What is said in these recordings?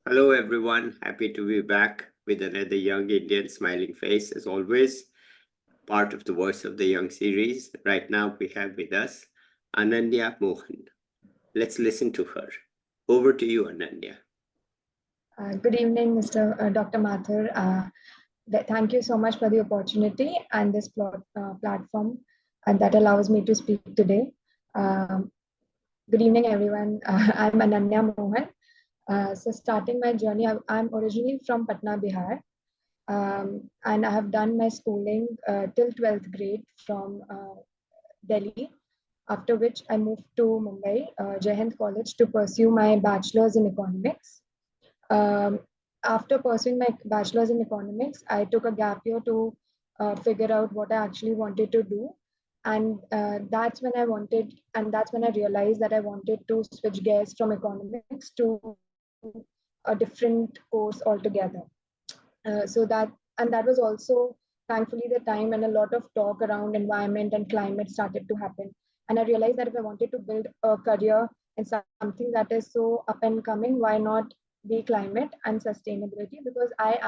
Hello, everyone. Happy to be back with another young Indian smiling face, as always, part of the Voice of the Young series. Right now, we have with us Ananya Mohan. Let's listen to her. Over to you, Ananya. Good evening, Mr. Dr. Mathur. Thank you so much for the opportunity and this platform that allows me to speak today. Um, Good evening, everyone. I'm Ananya Mohan. So, starting my journey, I'm originally from Patna, Bihar, and I have done my schooling till 12th grade from Delhi. After which, I moved to Mumbai, Hind College, to pursue my bachelor's in economics. Um, After pursuing my bachelor's in economics, I took a gap year to figure out what I actually wanted to do. And that's when I realized that I wanted to switch gears from economics to a different course altogether. And that was also thankfully the time when a lot of talk around environment and climate started to happen. And I realized that if I wanted to build a career in something that is so up and coming, why not be climate and sustainability? Because I,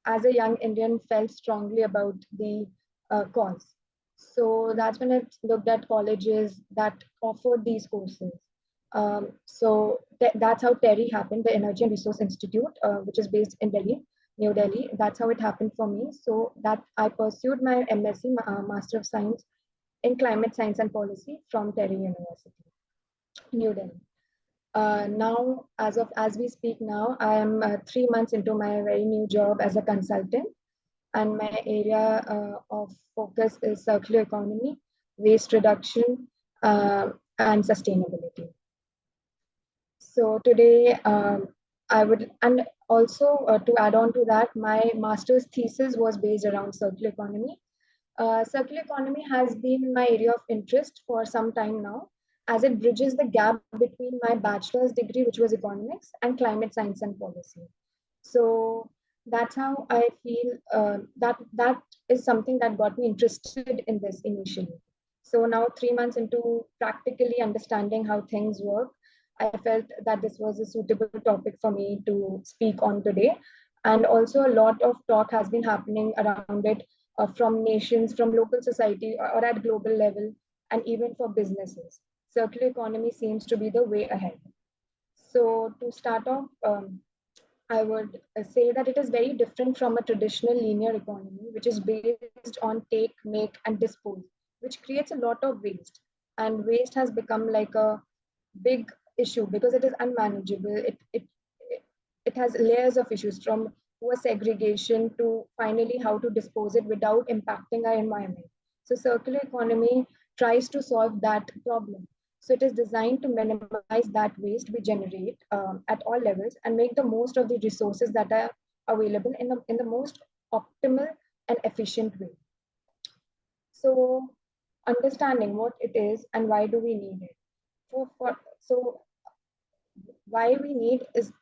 as a young Indian, felt strongly about the cause. So that's when I looked at colleges that offered these courses. That's how TERI happened, the Energy and Resource Institute, which is based in Delhi, New Delhi. That's how it happened for me. So that I pursued my MSc, Master of Science in Climate Science and Policy from TERI University, New Delhi. Now, as we speak now, I am 3 months into my very new job as a consultant, and my area of focus is circular economy, waste reduction, and sustainability. So today, I would, and also to add on to that, my master's thesis was based around circular economy. Circular economy has been my area of interest for some time now, as it bridges the gap between my bachelor's degree, which was economics, and climate science and policy. So that's how I feel that is something that got me interested in this initially. So now 3 months into practically understanding how things work, I felt that this was a suitable topic for me to speak on today. And also a lot of talk has been happening around it from nations, from local society or at global level, and even for businesses. Circular economy seems to be the way ahead. So to start off, I would say that it is very different from a traditional linear economy, which is based on take, make, and dispose, which creates a lot of waste. And waste has become like a big issue because it is unmanageable. It has layers of issues from poor segregation to finally how to dispose it without impacting our environment. So circular economy tries to solve that problem. So it is designed to minimize that waste we generate at all levels and make the most of the resources that are available in the most optimal and efficient way. So understanding what it is and why do we need it. So why we need is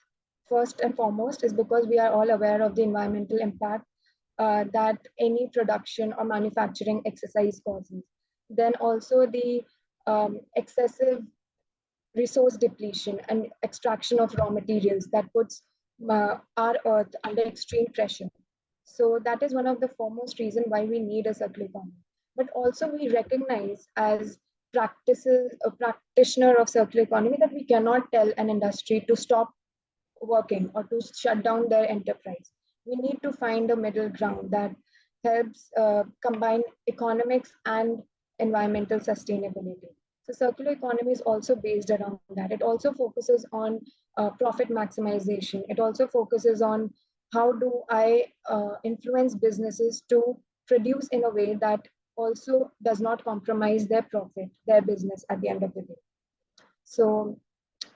first and foremost is because we are all aware of the environmental impact that any production or manufacturing exercise causes. Then also the excessive resource depletion and extraction of raw materials that puts our earth under extreme pressure. So that is one of the foremost reason why we need a circular economy. But also we recognize as a practitioner of circular economy that we cannot tell an industry to stop working or to shut down their enterprise. We need to find a middle ground that helps combine economics and environmental sustainability. So circular economy is also based around that. It also focuses on profit maximization. It also focuses on how do I influence businesses to produce in a way that also does not compromise their profit, their business at the end of the day. So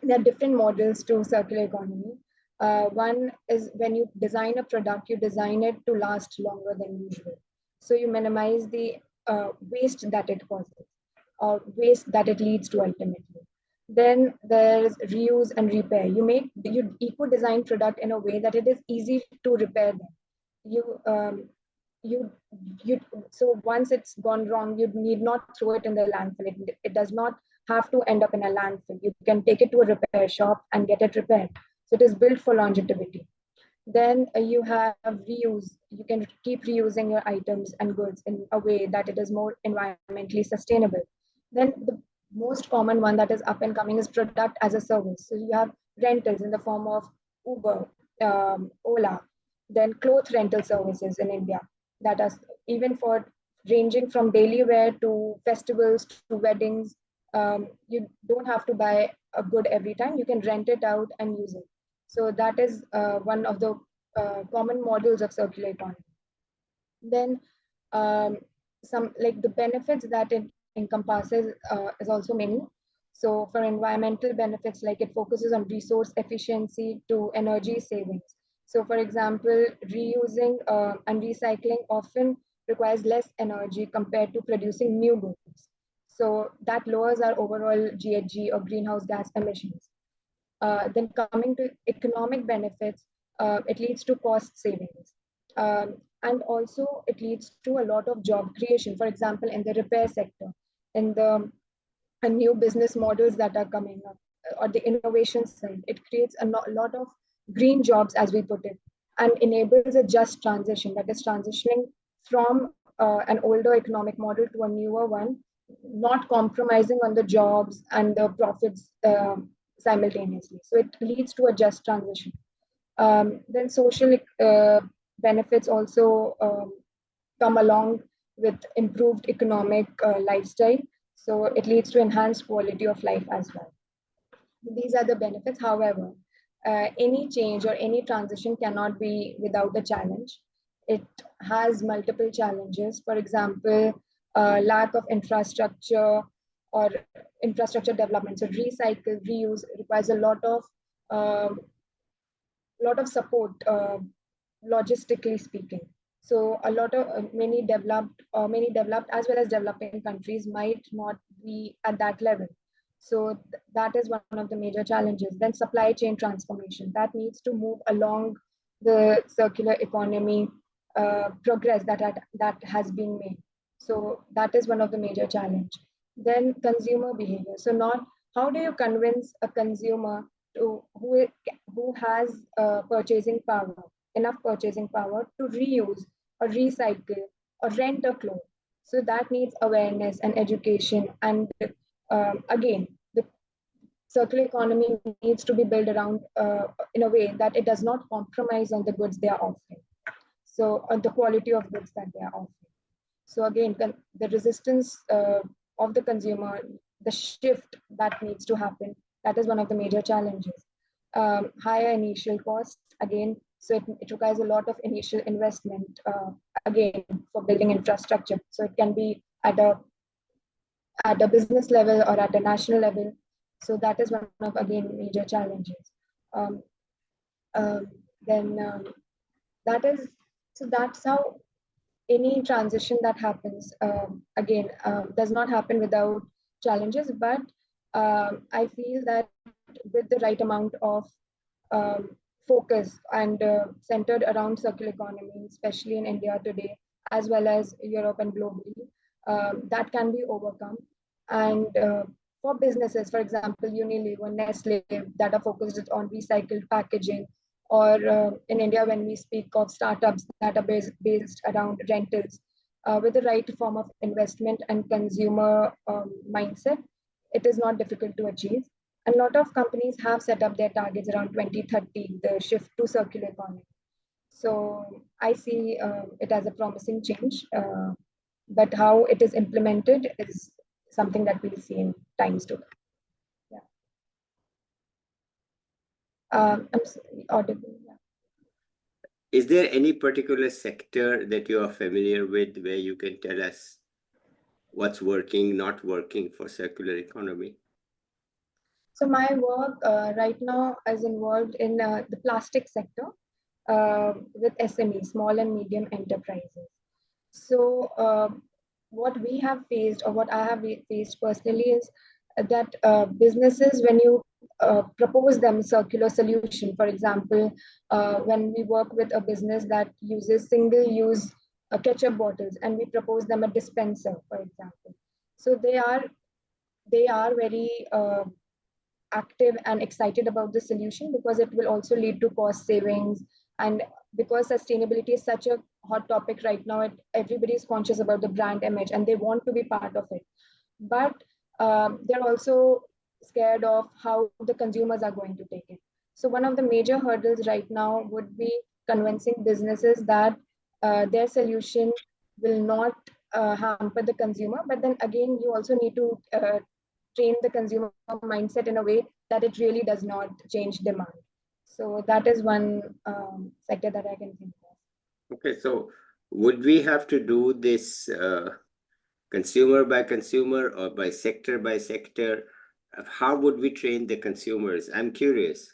there are different models to circular economy. One is when you design a product, you design it to last longer than usual. So you minimize the waste that it causes or waste that it leads to ultimately. Then there's reuse and repair. You eco-design product in a way that it is easy to repair them. You you you so once it's gone wrong, you need not throw it in the landfill. It does not have to end up in a landfill. You can take it to a repair shop and get it repaired. So it is built for longevity. Then you have reuse. You can keep reusing your items and goods in a way that it is more environmentally sustainable. Then the most common one that is up and coming is product as a service. So you have rentals in the form of Uber, Ola, then cloth rental services in India that are even for ranging from daily wear to festivals to weddings. You don't have to buy a good every time. You can rent it out and use it. So that is one of the common models of circular economy. Then um, some like the benefits that it encompasses is also many. So for environmental benefits, like it focuses on resource efficiency to energy savings. So for example, reusing and recycling often requires less energy compared to producing new goods. So that lowers our overall GHG or greenhouse gas emissions. Then coming to economic benefits, it leads to cost savings. And also it leads to a lot of job creation, for example, in the repair sector, in the new business models that are coming up, or the innovation side. It creates a lot of green jobs, as we put it, and enables a just transition, that is transitioning from an older economic model to a newer one, not compromising on the jobs and the profits simultaneously. So it leads to a just transition. Then social benefits also come along with improved economic lifestyle. So it leads to enhanced quality of life as well. These are the benefits. However, any change or any transition cannot be without a challenge. It has multiple challenges. For example, lack of infrastructure or infrastructure development. So recycle, reuse requires um, a lot of support, logistically speaking. So a lot of many developed as well as developing countries might not be at that level. So that is one of the major challenges. Then supply chain transformation that needs to move along the circular economy progress that has been made. So that is one of the major challenge. Then consumer behavior. So not how do you convince a consumer to who has purchasing power, enough purchasing power to reuse or recycle or rent a clothes. So that needs awareness and education. And again, the circular economy needs to be built around in a way that it does not compromise on the goods they are offering. So on the quality of goods that they are offering. So again, the resistance of the consumer, the shift that needs to happen, that is one of the major challenges. Higher initial cost, again, so it requires a lot of initial investment, again, for building infrastructure. So it can be at a business level or at a national level. So that is one of, again, major challenges. Um, then that is, so that's how any transition that happens, again, does not happen without challenges, but I feel that with the right amount of um, focus and centered around circular economy, especially in India today, as well as Europe and globally, that can be overcome. And for businesses, for example, Unilever, Nestle, that are focused on recycled packaging, or in India, when we speak of startups that are based around rentals, with the right form of investment and consumer mindset, it is not difficult to achieve. A lot of companies have set up their targets around 2030, the shift to circular economy. So I see it as a promising change, but how it is implemented is something that we'll see in times to come. Yeah. Audible. Yeah. Is there any particular sector that you are familiar with where you can tell us what's working, not working for circular economy? So my work right now is involved in the plastic sector with SMEs, small and medium enterprises. So what we have faced, or what I have faced personally, is that businesses, when you propose them circular solution, for example, when we work with a business that uses single-use ketchup bottles, and we propose them a dispenser, for example. So they are very active and excited about the solution because it will also lead to cost savings. And because sustainability is such a hot topic right now, everybody is conscious about the brand image and they want to be part of it. But they're also scared of how the consumers are going to take it. So one of the major hurdles right now would be convincing businesses that their solution will not hamper the consumer. But then again, you also need to train the consumer mindset in a way that it really does not change demand. So that is one sector that I can think of. Okay, so would we have to do this consumer by consumer or by sector? How would we train the consumers? I'm curious.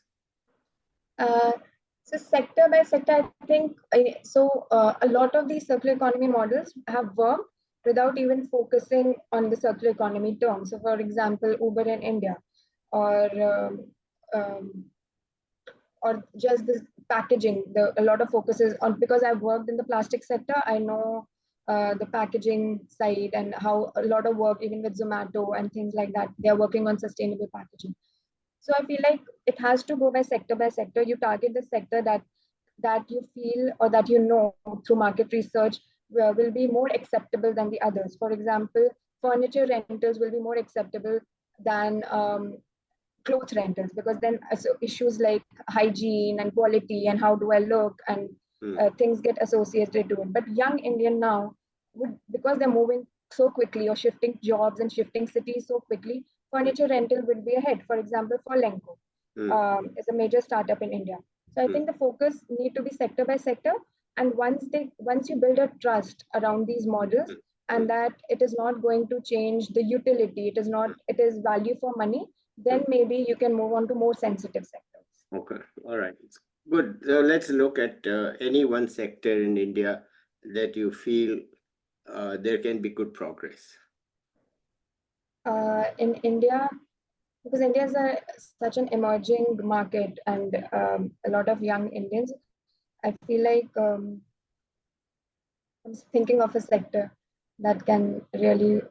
So sector by sector, I think, a lot of these circular economy models have worked without even focusing on the circular economy term. So for example, Uber in India, or um, or just this packaging. A lot of focus is on, because I've worked in the plastic sector, I know the packaging side and how a lot of work, even with Zomato and things like that, they're working on sustainable packaging. So I feel like it has to go by sector. You target the sector that you feel or that you know through market research will be more acceptable than the others. For example, furniture rentals will be more acceptable than cloth rentals, because then issues like hygiene and quality and how do I look and things get associated to it. But young Indian now would, because they're moving so quickly or shifting jobs and shifting cities so quickly, furniture rental will be ahead. For example, for Lenko is a major startup in India. So I think the focus need to be sector by sector. And once you build a trust around these models, and that it is not going to change the utility, it is value for money, then maybe you can move on to more sensitive sectors. Okay, all right, good. Let's look at any one sector in India that you feel there can be good progress. In India, because India is such an emerging market and a lot of young Indians, I feel like I'm thinking of a sector that can really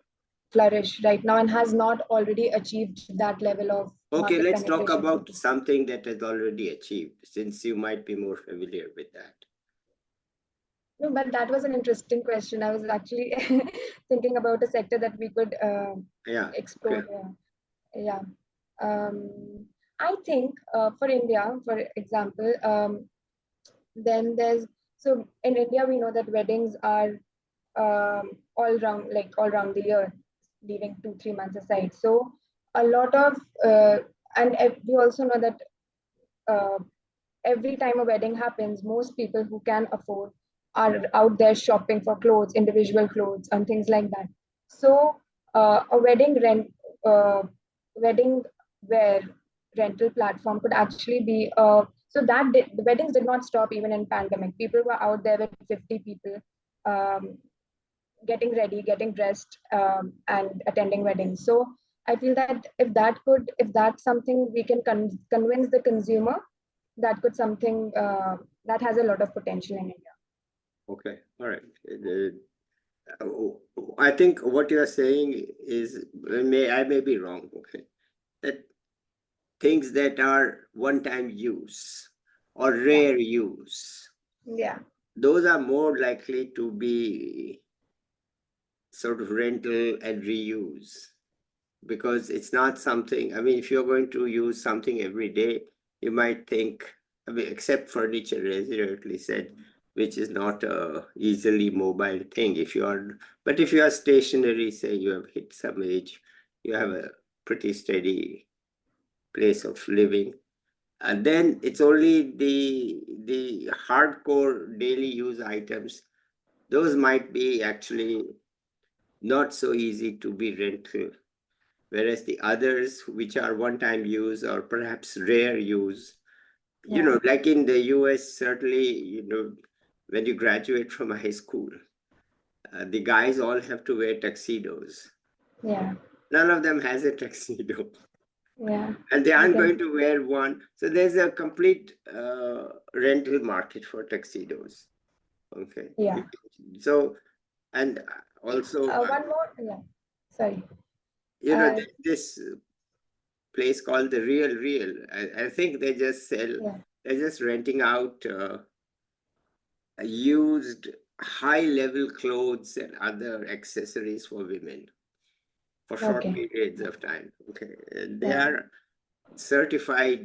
flourish right now and has not already achieved that level of Okay, market let's talk penetration. about something that has already achieved, since you might be more familiar with that. No, but that was an interesting question. I was actually thinking about a sector that we could explore. Okay. Yeah. I think for India, for example, then there's, so in India we know that weddings are all around the year, leaving 2-3 months aside. So a lot of we also know that uh, every time a wedding happens, most people who can afford are out there shopping for clothes, individual clothes, and things like that. So a wedding wear rental platform could actually be the weddings did not stop even in pandemic. People were out there with 50 people um, getting ready, getting dressed, and attending weddings. So I feel that if that's something we can convince the consumer, that could something that has a lot of potential in India. Okay, all right. I think what you are saying is, I may be wrong, okay, that things that are one-time use or rare use, Yeah. those are more likely to be sort of rental and reuse, because it's not something, I mean, if you're going to use something every day, you might think, I mean, except furniture, as you rightly said, which is not a easily mobile thing. But if you are stationary, say you have hit some age, you have a pretty steady place of living, and then it's only the hardcore daily use items. Those might be actually not so easy to be rental, whereas the others, which are one-time use or perhaps rare use, like in the US, certainly, when you graduate from high school, the guys all have to wear tuxedos. Yeah. None of them has a tuxedo. Yeah. And they aren't going to wear one. So there's a complete rental market for tuxedos. Okay. Yeah. So, and also, One more. Yeah. Sorry. Uh, this place called the Real. I think they just sell. Yeah. They're just renting out used high-level clothes and other accessories for women for short Okay. periods of time. Okay, and they Yeah. are certified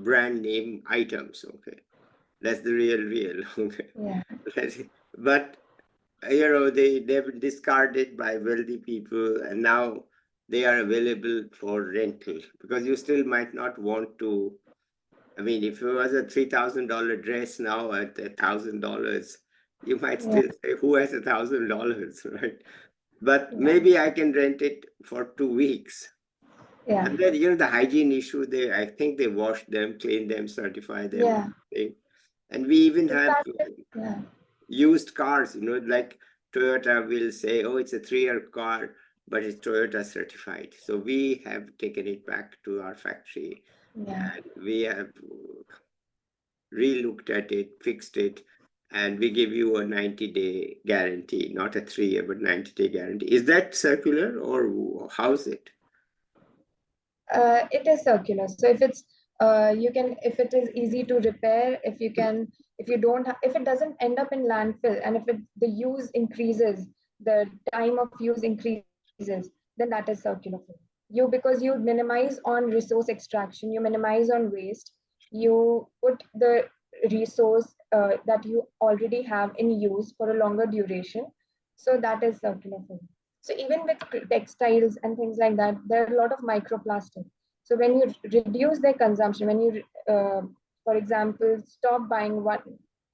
brand name items. Okay, that's the Real. Okay, Yeah. but they've been discarded by wealthy people, and now they are available for rental because you still might not want to. I mean, if it was a $3,000 dress now at $1,000, you might Yeah. still say, "Who has $1,000?" Right? But Yeah. maybe I can rent it for 2 weeks. Yeah. And then, the hygiene issue, I think they wash them, clean them, certify them, Yeah. everything. And we even In have fact, yeah. used cars, like Toyota will say, oh, it's a 3-year car, but it's Toyota certified. So we have taken it back to our factory Yeah. and we have re-looked at it, fixed it, and we give you a 90-day guarantee, not a 3-year, but 90-day guarantee. Is that circular or how's it? It is circular. So if it's you can, if it is easy to repair, if you can, if you don't if it doesn't end up in landfill, and if the use increases, the time of use increases, then that is circular flow. Because you minimize on resource extraction, you minimize on waste, you put the resource that you already have in use for a longer duration. So that is circular flow. So even with textiles and things like that, there are a lot of microplastic. So when you reduce their consumption, when you, for example, stop buying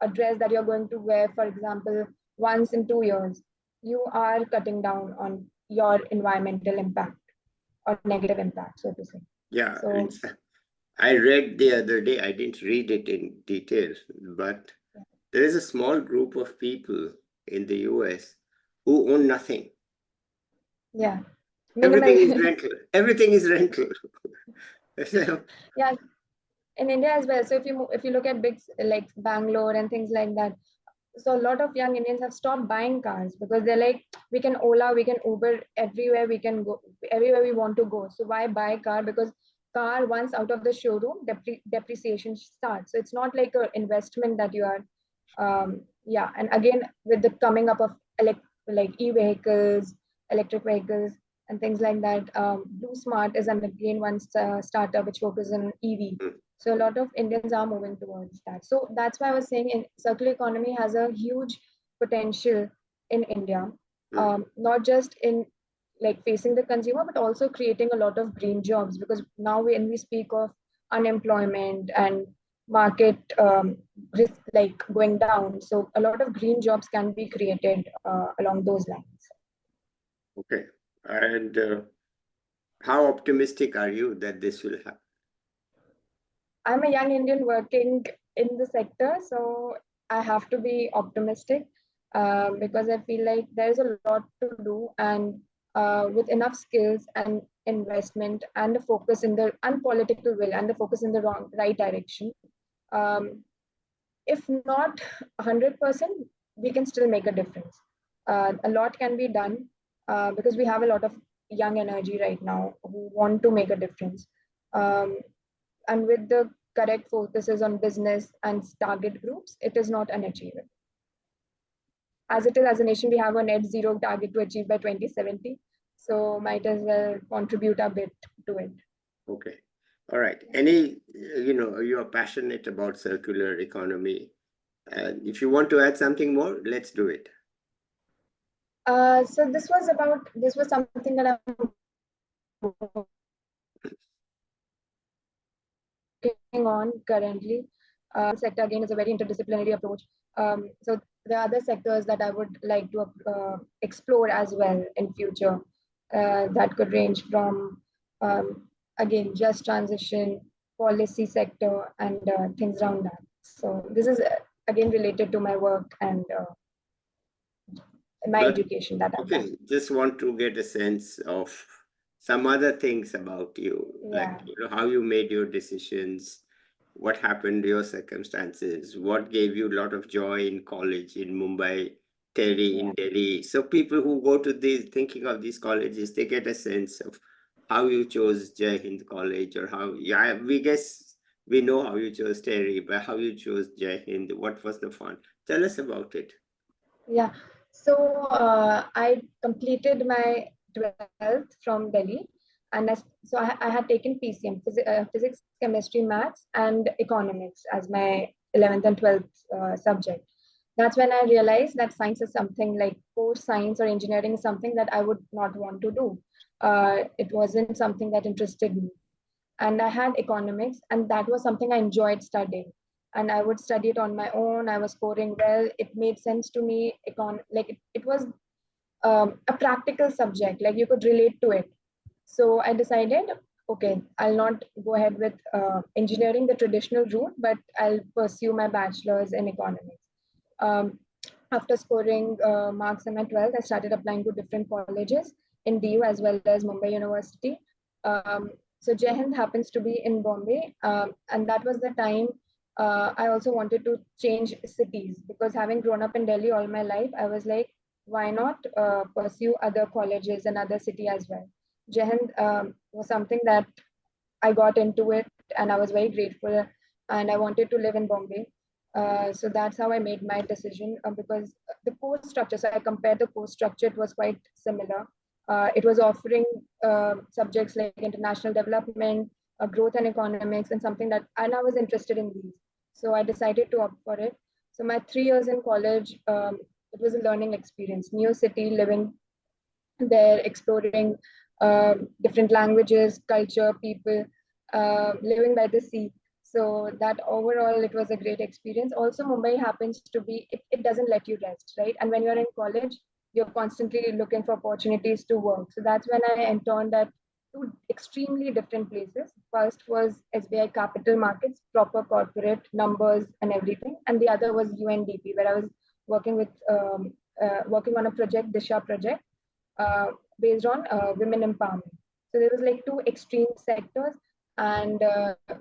a dress that you're going to wear, for example, once in 2 years, you are cutting down on your environmental impact or negative impact, so to say. Yeah, So I read the other day, I didn't read it in detail, but there is a small group of people in the US who own nothing. yeah, Everything minimal. is rental. Everything is rental. So, Yeah, in India as well. So if you look at big like Bangalore and things like that, so a lot of young Indians have stopped buying cars because they're like, we can Ola, we can Uber everywhere we can go, everywhere we want to go. So why buy car? Because car once out of the showroom, depreciation starts. So it's not like an investment that you are, yeah. And again, with the coming up of like e-vehicles, electric vehicles, and things like that, Blue Smart is again one startup which focuses on EV. So a lot of Indians are moving towards that. So that's why I was saying in circular economy has a huge potential in India, not just in like facing the consumer, but also creating a lot of green jobs. Because now when we speak of unemployment and market risk like going down, so a lot of green jobs can be created along those lines. okay. And how optimistic are you that this will happen? I'm a young Indian working in the sector, so I have to be optimistic because I feel like there's a lot to do, and with enough skills and investment and the focus in the unpolitical will and the focus in the right direction. Um, if not 100%, we can still make a difference. A lot can be done because we have a lot of young energy right now who want to make a difference. Um, and with the correct focuses on business and target groups, it is not unachievable. As it is, as a nation, we have a net zero target to achieve by 2070. So might as well contribute a bit to it. Okay. All right. You are passionate about circular economy. And if you want to add something more, let's do it. So this was something that I'm working on currently. Sector again is a very interdisciplinary approach. So there are other sectors that I would like to explore as well in future. That could range from again just transition, policy sector, and things around that. So this is again related to my work and my But education that I've done. okay, just want to get a sense of some other things about you, like Yeah, how you made your decisions, what happened, your circumstances, what gave you a lot of joy in college in Mumbai, TERI yeah, in Delhi. So people who go to these thinking of these colleges, they get a sense of how you chose Jai Hind College, or how, yeah, we guess we know how you chose TERI, but how you chose Jai Hind, what was the fun? Tell us about it. Yeah. So I completed my 12th from Delhi, and I had taken PCM, physics, chemistry, maths, and economics as my 11th and 12th subject. That's when I realized that science is something like core science or engineering is something that I would not want to do. It wasn't something that interested me. And I had economics, and that was something I enjoyed studying. And I would study it on my own. I was scoring well. It made sense to me. It was a practical subject, like you could relate to it. So I decided, okay, I'll not go ahead with engineering the traditional route, but I'll pursue my bachelor's in economics. Um, After scoring marks in my 12th, I started applying to different colleges in DU as well as Mumbai University. So Jai Hind happens to be in Bombay, and that was the time I also wanted to change cities, because having grown up in Delhi all my life, I was like, why not pursue other colleges and other city as well? Jai Hind was something that I got into it, and I was very grateful, and I wanted to live in Bombay. So that's how I made my decision, because the course structure, so I compared the course structure, it was quite similar. It was offering subjects like international development, growth and economics, and something that, and I was interested in these. So I decided to opt for it. So my 3 years in college, it was a learning experience, new city, living there, exploring different languages, culture, people, living by the sea. So that overall, it was a great experience. Also, Mumbai happens to be, it doesn't let you rest, right? And when you're in college, you're constantly looking for opportunities to work. So that's when I interned at two extremely different places. First was SBI Capital Markets, proper corporate numbers and everything. And the other was UNDP, where I was working with, working on a project, Disha project, uh, based on women empowerment. So there was like two extreme sectors, and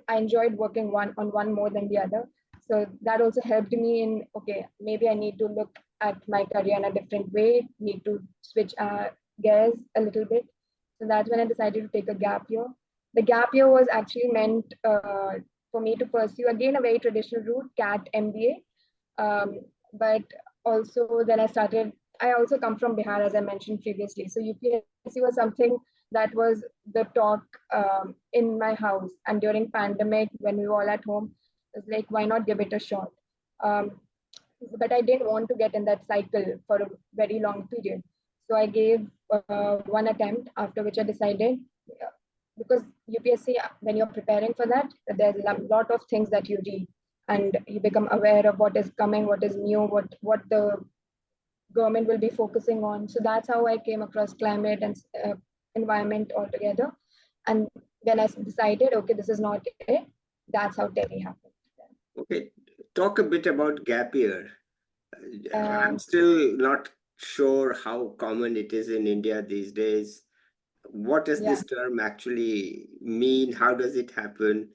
I enjoyed working one on one more than the other. So that also helped me in, okay, maybe I need to look at my career in a different way, need to switch gears a little bit. So that's when I decided to take a gap year. The gap year was actually meant for me to pursue again a very traditional route, CAT MBA. But also then I also come from Bihar, as I mentioned previously. So UPSC was something that was the talk in my house. And during pandemic, when we were all at home, it was like, why not give it a shot? Um, but I didn't want to get in that cycle for a very long period. So I gave one attempt, after which I decided, because UPSC, when you're preparing for that, there's a lot of things that you read, and you become aware of what is coming, what is new, what the government will be focusing on. So that's how I came across climate and environment altogether. And when I decided, okay, this is not it, that's how TERI happened. Okay, talk a bit about gap year. I'm Um, still not sure how common it is in India these days. What does yeah, this term actually mean? How does it happen?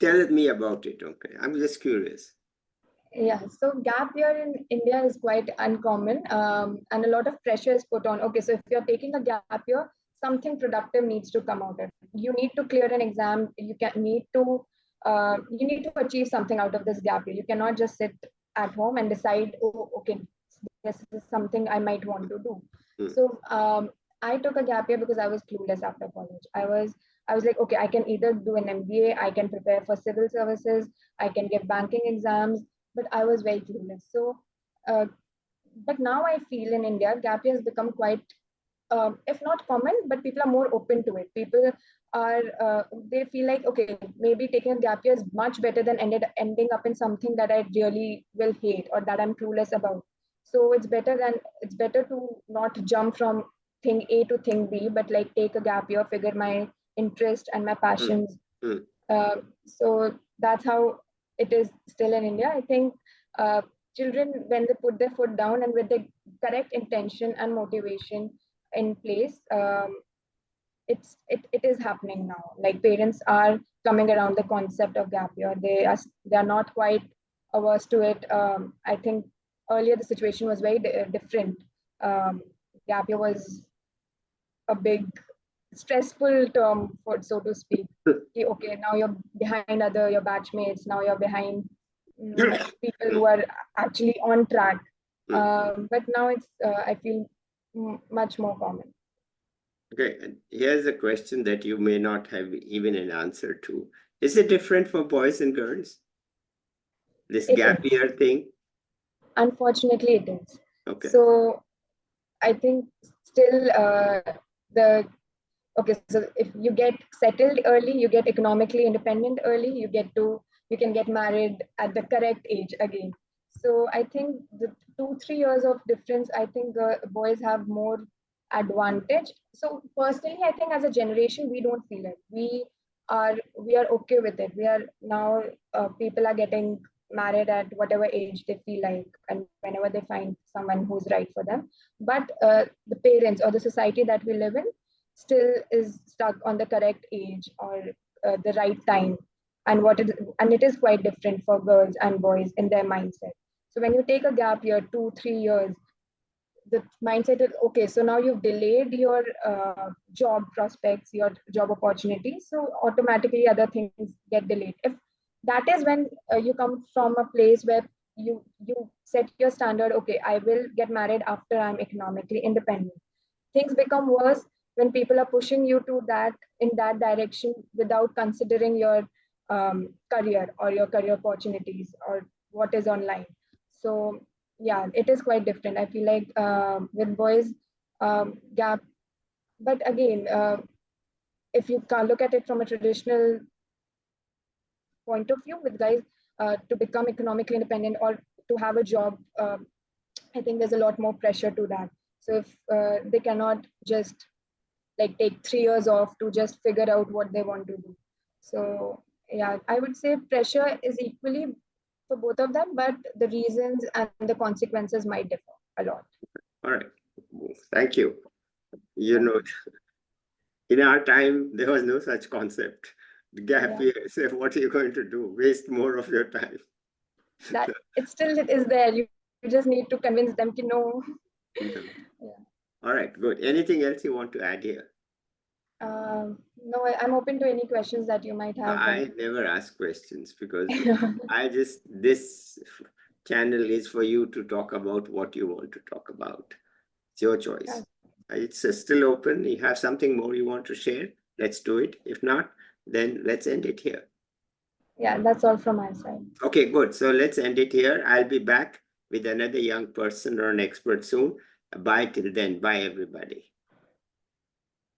Tell me about it, okay? I'm just curious. yeah. So gap year in India is quite uncommon, and a lot of pressure is put on. Okay, so if you're taking a gap year, something productive needs to come out of it. You need to clear an exam. You need to achieve something out of this gap year. You cannot just sit at home and decide, oh, okay, this is something I might want to do. Hmm. So I took a gap year because I was clueless after college. I was like, okay, I can either do an MBA, I can prepare for civil services, I can give banking exams, but I was very clueless. So, uh, but now I feel in India, gap year has become quite, if not common, but people are more open to it. People are, they feel like, okay, maybe taking a gap year is much better than ending up in something that I really will hate or that I'm clueless about. So it's better to not jump from thing A to thing B, but like take a gap year, figure my interest and my Hmm. passions. Hmm. So that's how it is still in India. I think uh, children, when they put their foot down and with the correct intention and motivation in place, it is happening now. Like parents are coming around the concept of gap year. They are not quite averse to it. I think earlier the situation was very different. Um, Gap year was a big stressful term, for so to speak. Okay, now you're behind your batchmates. Now you're behind people who are actually on track. But now it's I feel much more common. Okay, and here's a question that you may not have even an answer to. Is it different for boys and girls? This It gap is. year thing? Unfortunately, it is. Okay. So I think still the okay, so if you get settled early, you get economically independent early, you can get married at the correct age again. So I think the 2 3 years of difference, I think boys have more advantage. So personally, I think as a generation, we don't feel it. We are okay with it. We are now people are getting married at whatever age they feel like and whenever they find someone who's right for them. But the parents or the society that we live in still is stuck on the correct age or the right time, and it is quite different for girls and boys in their mindset. So when you take a gap year 2 3 years, the mindset is okay, so now you've delayed your job prospects, your job opportunities, so automatically other things get delayed. If that is when you come from a place where you set your standard, okay, I will get married after I'm economically independent. Things become worse when people are pushing you to that in that direction without considering your career or your career opportunities or what is online. So yeah, it is quite different. I feel like with boys, gap. But again, if you can look at it from a traditional point of view, with guys to become economically independent or to have a job, I think there's a lot more pressure to that. So if they cannot just like take 3 years off to just figure out what they want to do. So yeah, I would say pressure is equally for both of them, but the reasons and the consequences might differ a lot. All right. Thank you. You know, in our time, there was no such concept. The gap year, say, what are you going to do? Waste more of your time. That it still is there. You just need to convince them to know. Yeah. Yeah. All right, good. Anything else you want to add here? No, I'm open to any questions that you might have. I never ask questions because this channel is for you to talk about what you want to talk about. It's your choice. It's still open. You have something more you want to share? Let's do it. If not, then let's end it here. Yeah, that's all from my side. Okay, good. So let's end it here. I'll be back with another young person or an expert soon. Bye till then. Bye, everybody.